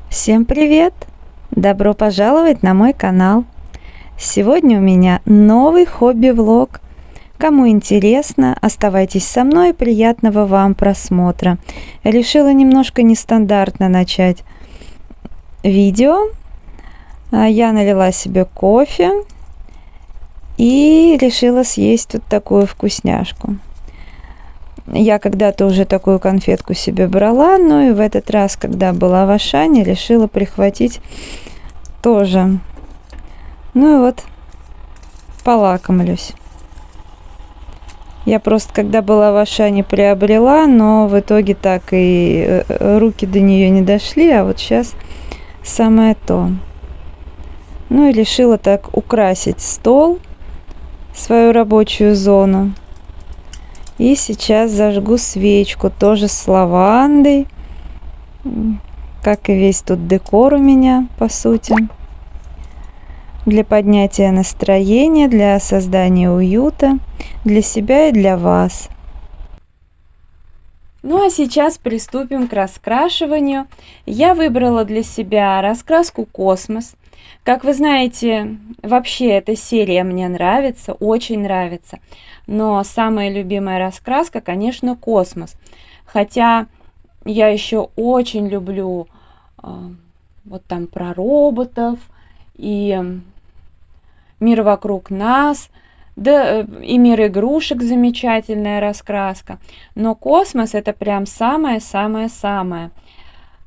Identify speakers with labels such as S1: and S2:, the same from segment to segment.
S1: Всем привет! Добро пожаловать на мой канал! Сегодня у меня новый хобби-влог. Кому интересно, оставайтесь со мной, приятного вам просмотра. Решила немножко нестандартно начать видео. Я налила себе кофе и решила съесть вот такую вкусняшку. Я когда-то уже такую конфетку себе брала, но и в этот раз, когда была в Ашане, решила прихватить тоже. Ну и вот, полакомлюсь. Я просто, когда была в Ашане, приобрела, но в итоге так и руки до нее не дошли, а вот сейчас самое то. Ну и решила так украсить стол, свою рабочую зону. И сейчас зажгу свечку, тоже с лавандой, как и весь тут декор у меня, по сути. Для поднятия настроения, для создания уюта, для себя и для вас. Ну а сейчас приступим к раскрашиванию. Я выбрала для себя раскраску «Космос». Как вы знаете, вообще эта серия мне нравится, очень нравится. Но самая любимая раскраска, конечно, «Космос». Хотя я еще очень люблю вот там про роботов и мир вокруг нас, да и мир игрушек, замечательная раскраска. Но «Космос» это прям самое-самое-самое.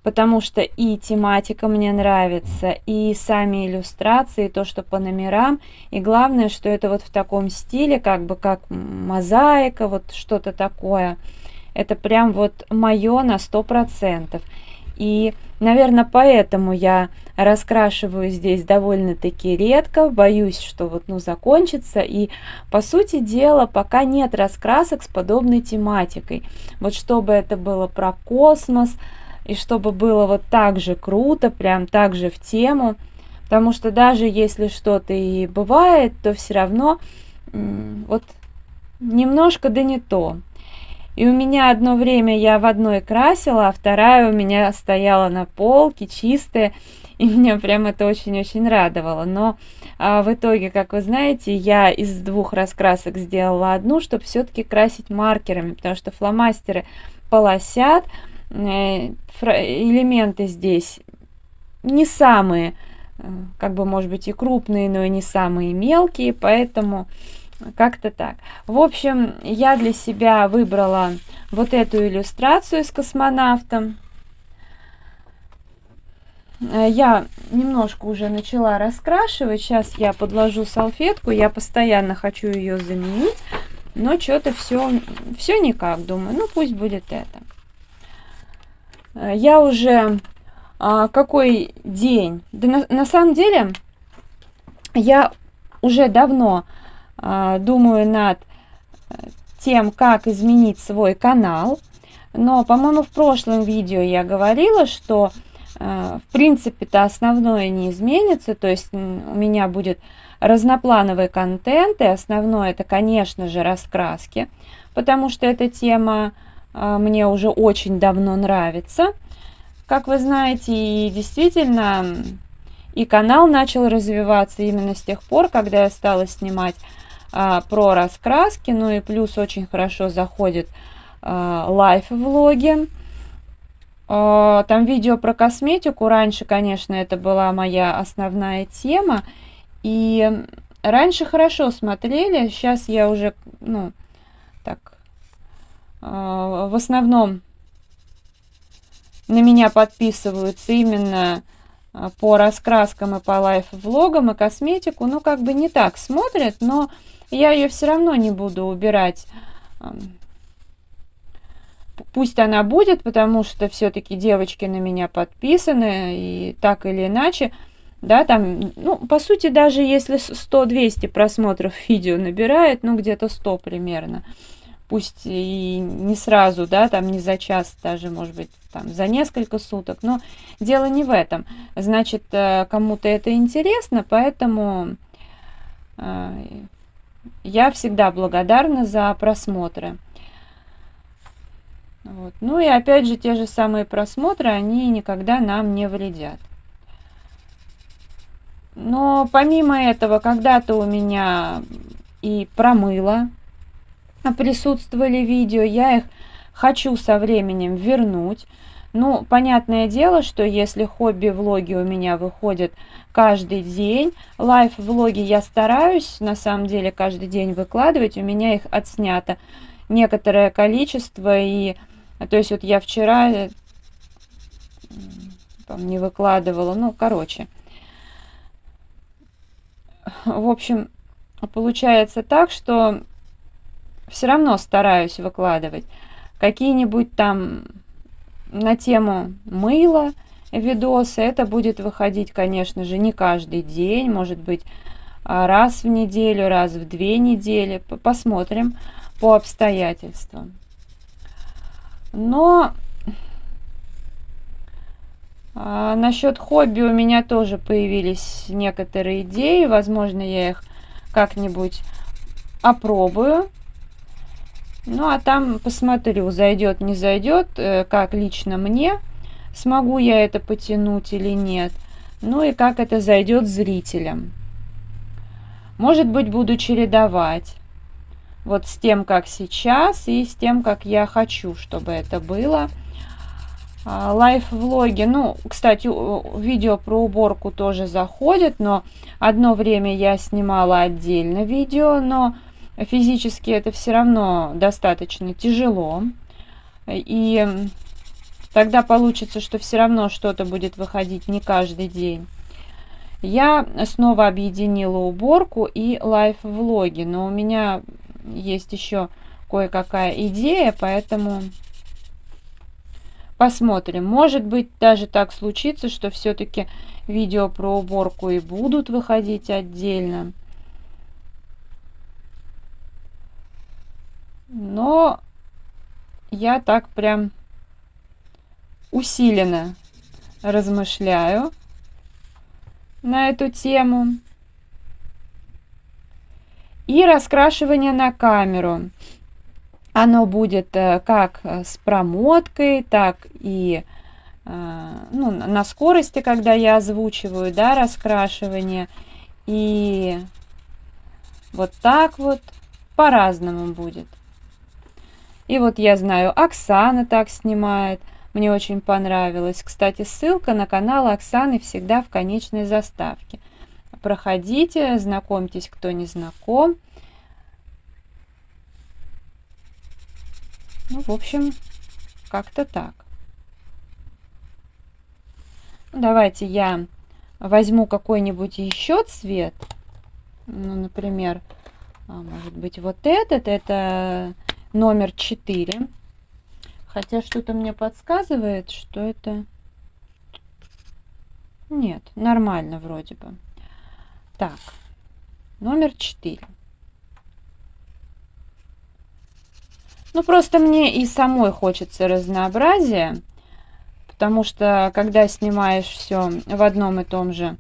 S1: Потому что и тематика мне нравится, и сами иллюстрации, то, что по номерам. И главное, что это вот в таком стиле, как бы как мозаика, вот что-то такое. Это прям вот мое на 100%. И, наверное, поэтому я раскрашиваю здесь довольно-таки редко. Боюсь, что вот, закончится. И, по сути дела, пока нет раскрасок с подобной тематикой. Вот чтобы это было про космос, и чтобы было вот так же круто, прям так же в тему. Потому что даже если что-то и бывает, то все равно вот немножко да не то. И у меня одно время я в одной красила, а вторая у меня стояла на полке, чистая. И меня прям это очень-очень радовало. Но в итоге, как вы знаете, я из двух раскрасок сделала одну, чтобы все-таки красить маркерами. Потому что фломастеры полосят. Элементы здесь не самые, как бы, может быть, и крупные, но и не самые мелкие, поэтому как-то так. В общем, я для себя выбрала вот эту иллюстрацию с космонавтом. Я немножко уже начала раскрашивать. Сейчас я подложу салфетку. Я постоянно хочу ее заменить, но что-то все никак. Думаю, ну пусть будет это. Я уже какой день? Да на самом деле я уже давно думаю над тем, как изменить свой канал. Но, по-моему, в прошлом видео я говорила, что в принципе-то основное не изменится. То есть у меня будет разноплановый контент, и основное это, конечно же, раскраски, потому что эта тема мне уже очень давно нравится, как вы знаете, и действительно и канал начал развиваться именно с тех пор, когда я стала снимать про раскраски, ну и плюс очень хорошо заходит лайф-влоги. Там видео про косметику, раньше, конечно, это была моя основная тема, и раньше хорошо смотрели, сейчас я уже, в основном на меня подписываются именно по раскраскам и по лайф-влогам, и косметику, как бы не так смотрят, но я ее все равно не буду убирать. Пусть она будет, потому что все-таки девочки на меня подписаны, и так или иначе, да, там, по сути, даже если 100-200 просмотров видео набирает, где-то 100 примерно, пусть и не сразу, да, там не за час, даже, может быть, там за несколько суток, но дело не в этом. Значит, кому-то это интересно, поэтому я всегда благодарна за просмотры. Вот. Ну и опять же, те же самые просмотры, они никогда нам не вредят. Но помимо этого, когда-то у меня и про мыло присутствовали видео, я их хочу со временем вернуть. Ну, понятное дело, что если хобби-влоги у меня выходят каждый день, лайф-влоги я стараюсь, на самом деле, каждый день выкладывать, у меня их отснято некоторое количество, и, то есть, вот я вчера там не выкладывала, ну, короче. В общем, получается так, что все равно стараюсь выкладывать какие-нибудь там на тему мыла видосы. Это будет выходить, конечно же, не каждый день, может быть, раз в неделю, раз в 2 недели. Посмотрим по обстоятельствам. Но насчет хобби у меня тоже появились некоторые идеи. Возможно, я их как-нибудь опробую. Ну, а там посмотрю, зайдет, не зайдет, как лично мне, смогу я это потянуть или нет. Ну и как это зайдет зрителям. Может быть, буду чередовать. Вот с тем, как сейчас, и с тем, как я хочу, чтобы это было. Лайф-влоги, ну, кстати, видео про уборку тоже заходят, но одно время я снимала отдельно видео, но физически это все равно достаточно тяжело. И тогда получится, что все равно что-то будет выходить не каждый день. Я снова объединила уборку и лайф-влоги, но у меня есть еще кое-какая идея, поэтому посмотрим. Может быть, даже так случится, что все-таки видео про уборку и будут выходить отдельно. Но я так прям усиленно размышляю на эту тему. И раскрашивание на камеру. Оно будет как с промоткой, так и ну, на скорости, когда я озвучиваю, да, раскрашивание. И вот так вот по-разному будет. И вот я знаю, Оксана так снимает. Мне очень понравилось. Кстати, ссылка на канал Оксаны всегда в конечной заставке. Проходите, знакомьтесь, кто не знаком. Ну, в общем, как-то так. Давайте я возьму какой-нибудь еще цвет. Ну, например, может быть, вот этот. Это номер 4. Хотя что-то мне подсказывает, что это... Нет, нормально вроде бы. Так, номер 4. Ну, просто мне и самой хочется разнообразия, потому что, когда снимаешь все в одном и том же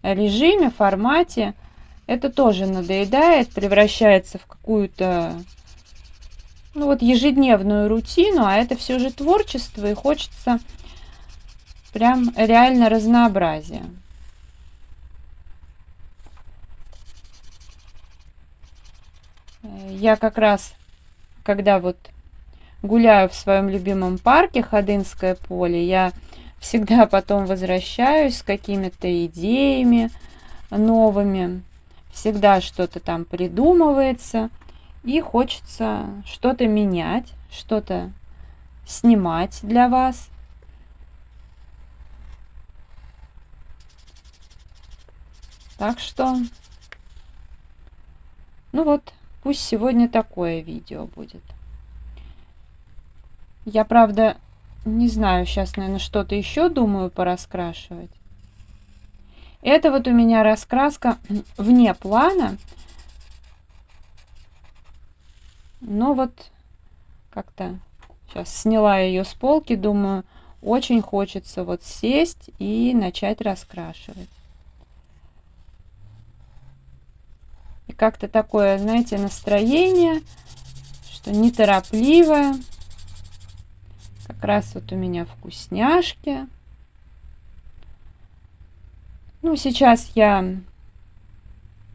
S1: режиме, формате, это тоже надоедает, превращается в какую-то, ну, вот ежедневную рутину, а это все же творчество, и хочется прям реально разнообразия. Я как раз, когда вот гуляю в своем любимом парке Ходынское поле, я всегда потом возвращаюсь с какими-то идеями новыми. Всегда что-то там придумывается, и хочется что-то менять, что-то снимать для вас. Так что, ну вот, пусть сегодня такое видео будет. Я, правда, не знаю, сейчас, наверное, что-то еще думаю пораскрашивать. Это вот у меня раскраска вне плана. Но вот как-то сейчас сняла ее с полки, думаю, очень хочется вот сесть и начать раскрашивать. И как-то такое, знаете, настроение, что неторопливое. Как раз вот у меня вкусняшки. Ну, сейчас я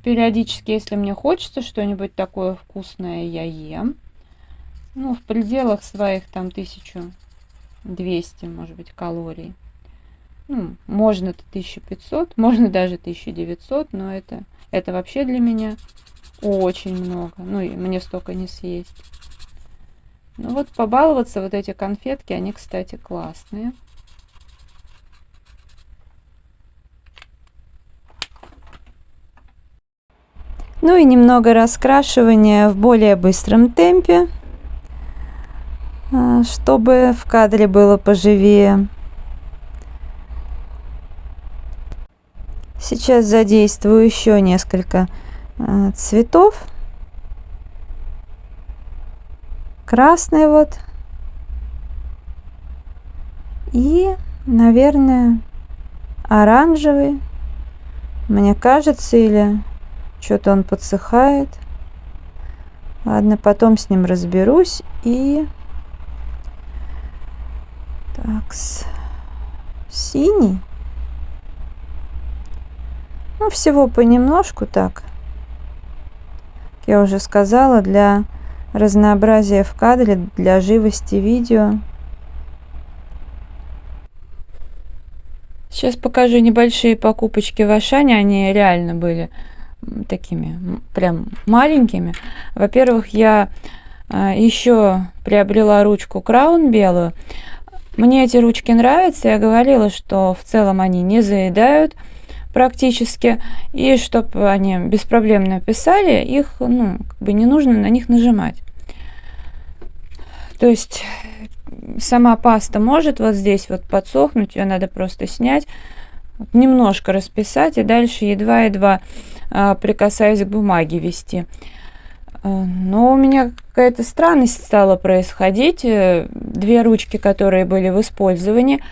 S1: периодически, если мне хочется что-нибудь такое вкусное, я ем. Ну, в пределах своих там 1200, может быть, калорий. Ну, можно 1500, можно даже 1900, но это вообще для меня очень много. Ну, и мне столько не съесть. Ну, вот побаловаться, вот эти конфетки, они, кстати, классные. Ну и немного раскрашивания в более быстром темпе, чтобы в кадре было поживее. Сейчас задействую еще несколько цветов. Красный вот. И, наверное, оранжевый. Мне кажется, или что-то он подсыхает. Ладно, потом с ним разберусь. И так, синий. Ну, всего понемножку так. Как я уже сказала, для разнообразия в кадре, для живости видео. Сейчас покажу небольшие покупочки в Ашане. Они реально были такими прям маленькими. Во-первых, я еще приобрела ручку Краун белую. Мне эти ручки нравятся. Я говорила, что в целом они не заедают практически. И чтобы они беспроблемно писали, их, ну, как бы не нужно на них нажимать. То есть сама паста может вот здесь вот подсохнуть, ее надо просто снять, немножко расписать и дальше едва-едва прикасаясь к бумаге вести. Но у меня какая-то странность стала происходить. Две ручки, которые были в использовании,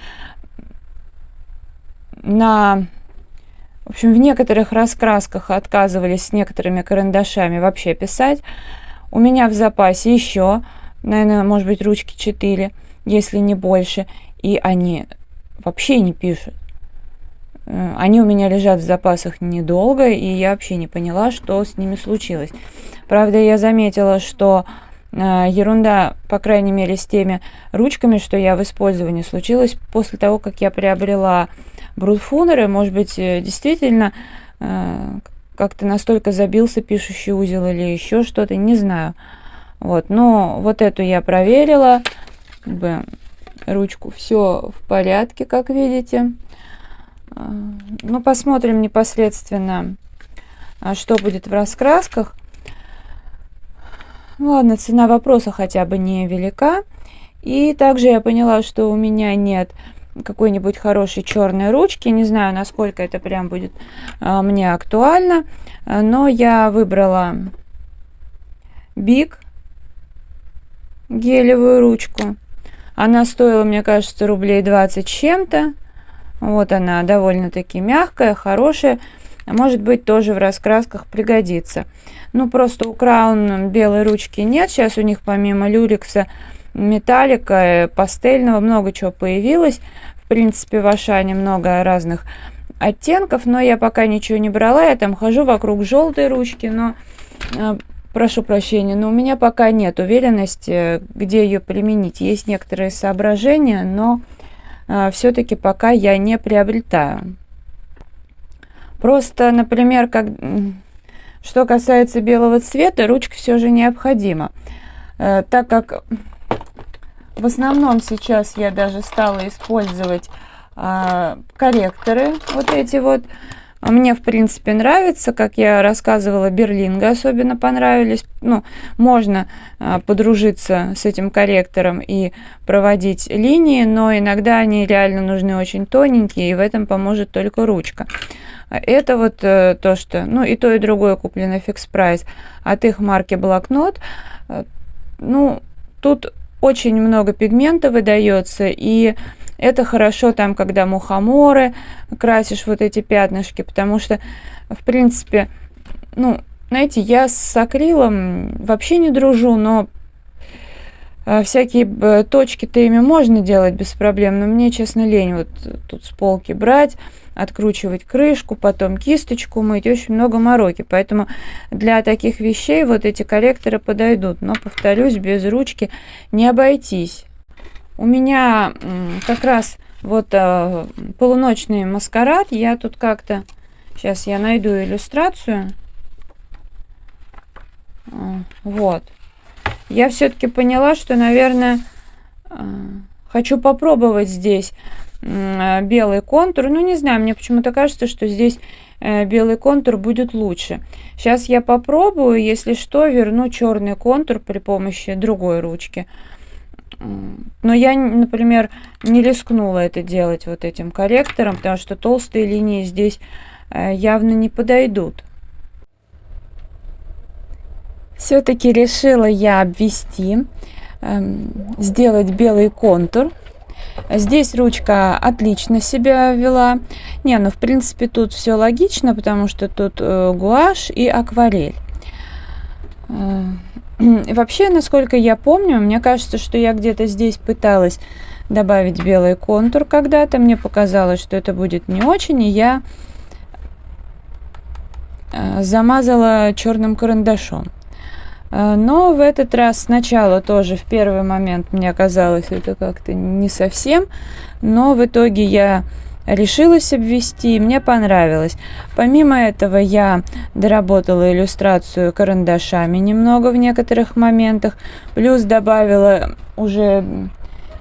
S1: в общем, в некоторых раскрасках отказывались с некоторыми карандашами вообще писать. У меня в запасе еще, наверное, может быть, ручки 4, если не больше, и они вообще не пишут. Они у меня лежат в запасах недолго, и я вообще не поняла, что с ними случилось. Правда, я заметила, что ерунда, по крайней мере, с теми ручками, что я в использовании, случилась после того, как я приобрела брутфунеры. Может быть, действительно как-то настолько забился пишущий узел или еще что-то, не знаю. Вот, но вот эту я проверила, как бы ручку все в порядке, как видите. Ну, посмотрим непосредственно, что будет в раскрасках. Ладно, цена вопроса хотя бы не велика. И также я поняла, что у меня нет какой-нибудь хорошей черной ручки. Не знаю, насколько это прям будет мне актуально. Но я выбрала Биг гелевую ручку. Она стоила, мне кажется, рублей 20 с чем-то. Вот она, довольно-таки мягкая, хорошая. Может быть, тоже в раскрасках пригодится. Ну, просто у Краун белой ручки нет. Сейчас у них помимо люрекса, металлика, пастельного много чего появилось. В принципе, в Ашане много разных оттенков, но я пока ничего не брала. Я там хожу вокруг желтой ручки, но прошу прощения, но у меня пока нет уверенности, где ее применить. Есть некоторые соображения, но все-таки пока я не приобретаю. Просто, например, что касается белого цвета, ручка все же необходима. Так как в основном сейчас я даже стала использовать корректоры, вот эти вот. Мне, в принципе, нравится, как я рассказывала, Берлинга особенно понравились. Ну, можно подружиться с этим корректором и проводить линии, но иногда они реально нужны очень тоненькие, и в этом поможет только ручка. Это вот то, что... Ну, и то, и другое куплено Fix Price от их марки Блокнот. Ну, тут очень много пигмента выдается, и это хорошо там, когда мухоморы красишь, вот эти пятнышки, потому что, в принципе, ну, знаете, я с акрилом вообще не дружу, но Всякие точки-то ими можно делать без проблем, но мне, честно, лень вот тут с полки брать, откручивать крышку, потом кисточку мыть, очень много мороки. Поэтому для таких вещей вот эти коллекторы подойдут. Но, повторюсь, без ручки не обойтись. У меня как раз вот полуночный маскарад. Я тут как-то... Сейчас я найду иллюстрацию. Вот. Я все-таки поняла, что, наверное, хочу попробовать здесь белый контур. Ну, не знаю, мне почему-то кажется, что здесь белый контур будет лучше. Сейчас я попробую, если что, верну черный контур при помощи другой ручки. Но я, например, не рискнула это делать вот этим корректором, потому что толстые линии здесь явно не подойдут. Все-таки решила я обвести, сделать белый контур. Здесь ручка отлично себя вела. Не, ну в принципе тут все логично, потому что тут гуашь и акварель. Вообще, насколько я помню, мне кажется, что я где-то здесь пыталась добавить белый контур когда-то. Мне показалось, что это будет не очень, и я замазала черным карандашом. Но в этот раз сначала тоже в первый момент мне казалось это как-то не совсем, но в итоге я решилась обвести, и мне понравилось. Помимо этого я доработала иллюстрацию карандашами немного в некоторых моментах, плюс добавила уже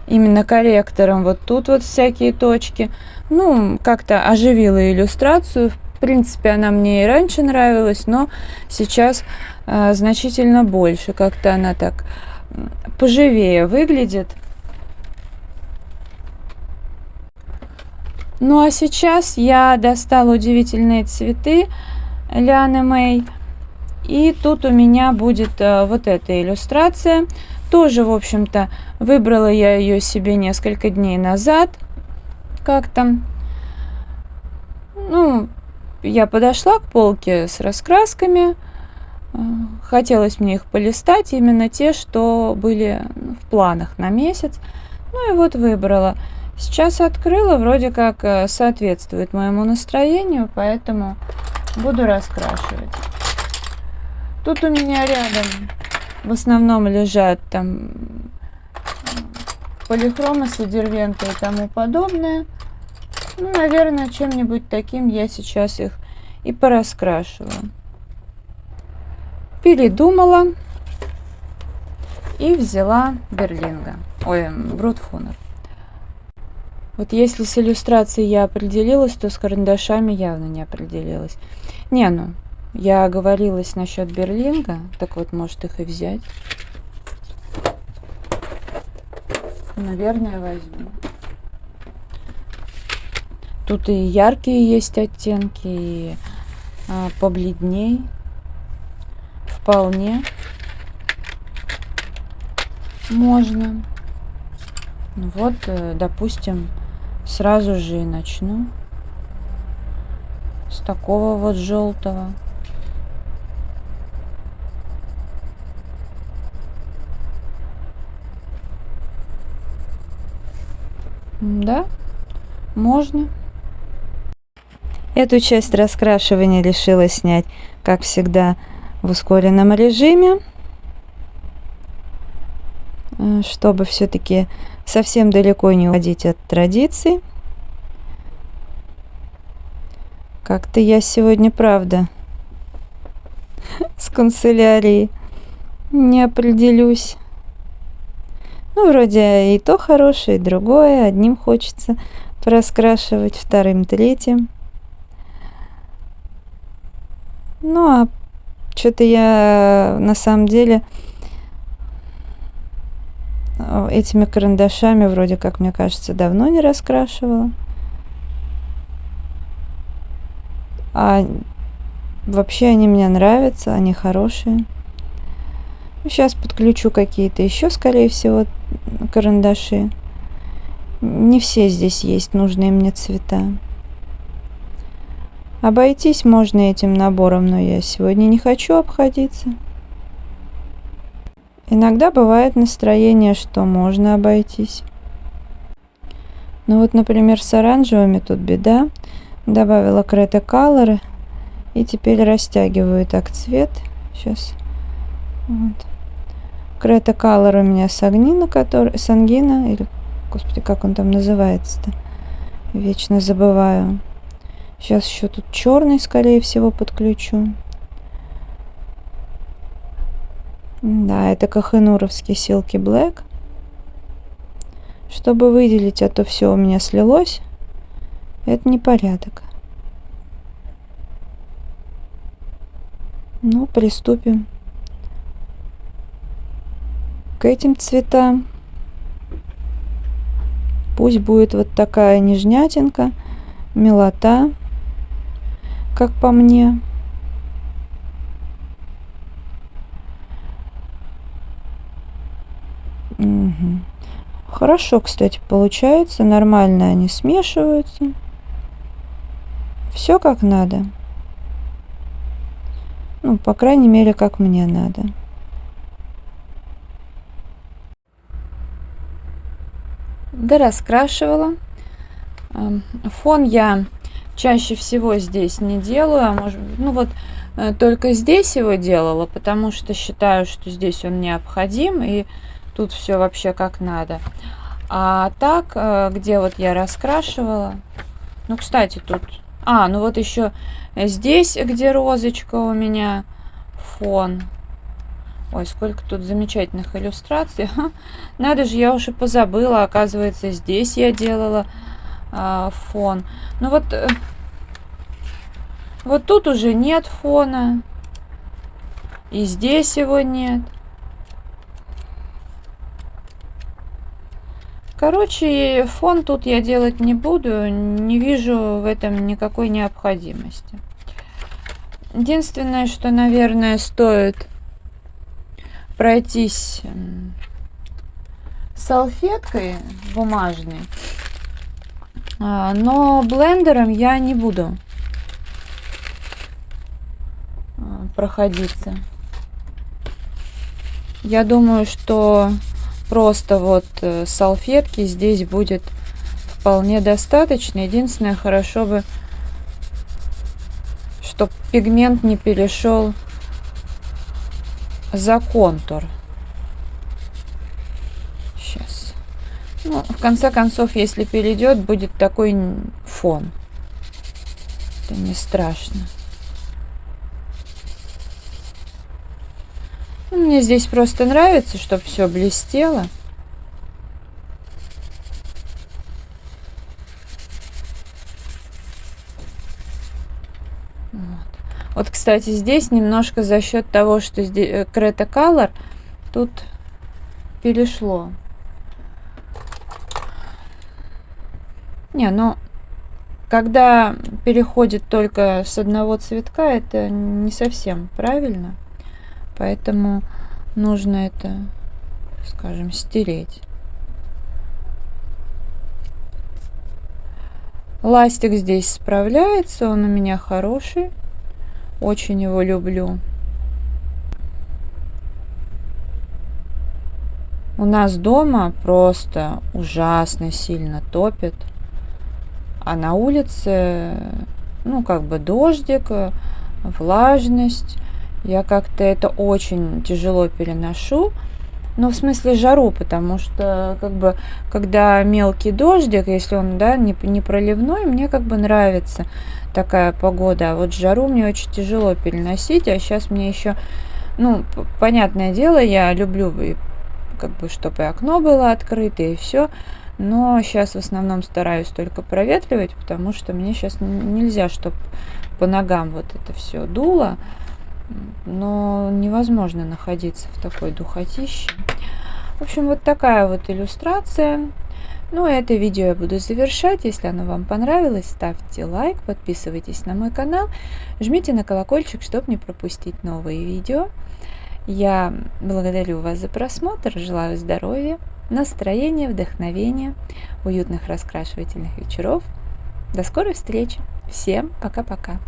S1: именно корректором вот тут вот всякие точки. Ну, как-то оживила иллюстрацию. В принципе, она мне и раньше нравилась, но сейчас значительно больше. Как-то она так поживее выглядит. Ну а сейчас я достала удивительные цветы Ляны Мэй. И тут у меня будет вот эта иллюстрация. Тоже, в общем-то, выбрала я ее себе несколько дней назад. Как-то. Ну, я подошла к полке с раскрасками. Хотелось мне их полистать, именно те, что были в планах на месяц. Ну и вот выбрала. Сейчас открыла, вроде как соответствует моему настроению, поэтому буду раскрашивать. Тут у меня рядом в основном лежат там полихромы с адервентой и тому подобное. Ну, наверное, чем-нибудь таким я сейчас их и пораскрашиваю. Передумала и взяла Берлинга. Ой, Брутфунер. Вот если с иллюстрацией я определилась, то с карандашами явно не определилась. Не, ну, я оговорилась насчет Берлинга, так вот, может их и взять. Наверное, возьму. Тут и яркие есть оттенки, и побледней. Вполне можно. Ну вот, допустим, сразу же и начну с такого вот желтого. Да, можно. Эту часть раскрашивания решила снять, как всегда, в ускоренном режиме, чтобы все-таки совсем далеко не уходить от традиций. Как-то я сегодня, правда, с канцелярией не определюсь. Ну, вроде и то хорошее, и другое. Одним хочется пораскрашивать, вторым, третьим. Ну, а что-то я на самом деле этими карандашами, вроде как, мне кажется, давно не раскрашивала. А вообще они мне нравятся, они хорошие. Сейчас подключу какие-то еще, скорее всего, карандаши. Не все здесь есть нужные мне цвета. Обойтись можно этим набором, но я сегодня не хочу обходиться. Иногда бывает настроение, что можно обойтись. Ну вот, например, с оранжевыми тут беда. Добавила Creta Color и теперь растягиваю так цвет. Сейчас. Вот. Creta Color у меня сангина, сангина, или, господи, как он там называется-то? Вечно забываю. Сейчас еще тут черный, скорее всего, подключу. Да, это Кохенуровский Silky Black. Чтобы выделить, а то все у меня слилось. Это непорядок. Ну, приступим к этим цветам. Пусть будет вот такая нежнятинка, милота, как по мне. Угу. Хорошо, кстати, получается. Нормально они смешиваются. Все как надо. Ну, по крайней мере, как мне надо. Дораскрашивала. Фон я чаще всего здесь не делаю, а может, ну вот только здесь его делала, потому что считаю, что здесь он необходим, и тут все вообще как надо. А так, где вот я раскрашивала, ну, кстати, тут, ну вот еще здесь, где розочка у меня, фон. Ой, сколько тут замечательных иллюстраций. Надо же, я уж и позабыла. Оказывается, здесь я делала фон. Ну вот тут уже нет фона. И здесь его нет. Короче, фон тут я делать не буду. Не вижу в этом никакой необходимости. Единственное, что, наверное, стоит пройтись салфеткой бумажной, но блендером я не буду проходиться. Я думаю, что просто вот салфетки здесь будет вполне достаточно. Единственное, хорошо бы, чтобы пигмент не перешел за контур. Сейчас. Ну, в конце концов, если перейдет, будет такой фон. Это не страшно. Ну, мне здесь просто нравится, чтобы все блестело. Вот, кстати, здесь немножко за счет того, что здесь Creta Color, тут перешло. Не, ну, когда переходит только с одного цветка, это не совсем правильно. Поэтому нужно это, скажем, стереть. Ластик здесь справляется, он у меня хороший. Очень его люблю. У нас дома просто ужасно сильно топит. А на улице, ну, как бы дождик, влажность. Я как-то это очень тяжело переношу. Ну, в смысле жару, потому что, как бы, когда мелкий дождик, если он, да, не проливной, мне как бы нравится такая погода. А вот жару мне очень тяжело переносить, а сейчас мне еще, ну, понятное дело, я люблю, как бы, чтобы и окно было открыто, и все. Но сейчас в основном стараюсь только проветривать, потому что мне сейчас нельзя, чтобы по ногам вот это все дуло. Но невозможно находиться в такой духотище. В общем, вот такая вот иллюстрация. Ну, это видео я буду завершать. Если оно вам понравилось, ставьте лайк, подписывайтесь на мой канал, жмите на колокольчик, чтобы не пропустить новые видео. Я благодарю вас за просмотр, желаю здоровья, настроения, вдохновения, уютных раскрашивательных вечеров. До скорой встречи. Всем пока-пока.